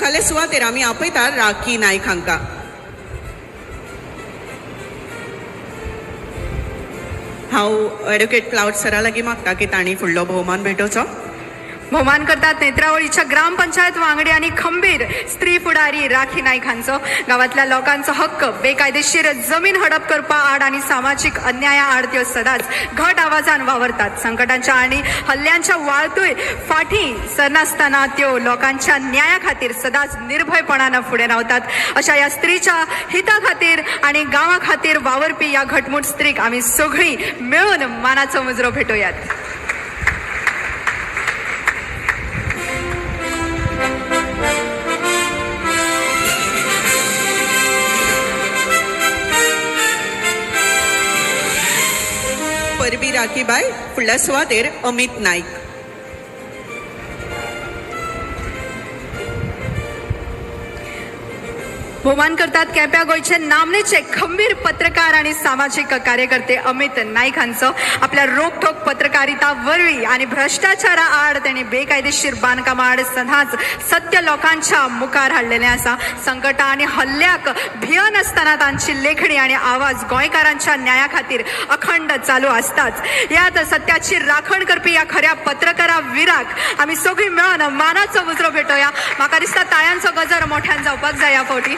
मुखाले सुवातेर आमी आपयता राखी नायक हांकां. हांव एडवोकेट क्लाउड सरा लागीं मागता की तांणी फुडलो भोवमान भेटोवचो. भोवमान करतात नेत्रावळीच्या ग्रामपंचायत वांगडी आणि खंबीर स्त्री फुडारी राखी नाईक हांचो. गावातल्या लोकांचो हक्क बेकायदेशीर जमीन हडप करपा आड आणि सामाजिक अन्याया आड त्यो सदांच घट आवाजान वावरतात. संकटांच्या आणि हल्ल्यांच्या वाळतूय फाटी सरनासतना त्यो लोकांच्या न्याया खातीर सदांच निर्भयपणानं फुडें रावतात. अशा या स्त्रीच्या हिता खातीर आणि गांवा खातीर वावरपी या घटमूट स्त्रीक आमी सगळीं मिळून मानाचो मुजरो भेटोयात. परबी राखीबाई फुडल्या सुवातेर अमित नाईक. भोवमान करतात केप्या गोयचे नामनेचे खंबीर पत्रकार आणि सामाजिक कार्यकर्ते अमित नाईक हांचो. आपल्या रोखठोक पत्रकारिता वरवीं आणि भ्रष्टाचारा आड त्यांनी बेकायदेशीर बांदकामा आड सदांच सत्य लोकांच्या मुखार हाडलेले आसा. संकटां आणि हल्ल्याक भिय नासतना तांची लेखणी आणि आवाज गोंयकारांच्या न्याया खातीर अखंड चालू असताच. यात सत्याची राखण करपी या खऱ्या पत्रकारा विराक आमी सगळीं मेळून मानाचो मुजरो भेटोया. म्हाका दिसता ताळ्यांचो गजर मोठ्यान जावपाक जाय ह्या फावटी.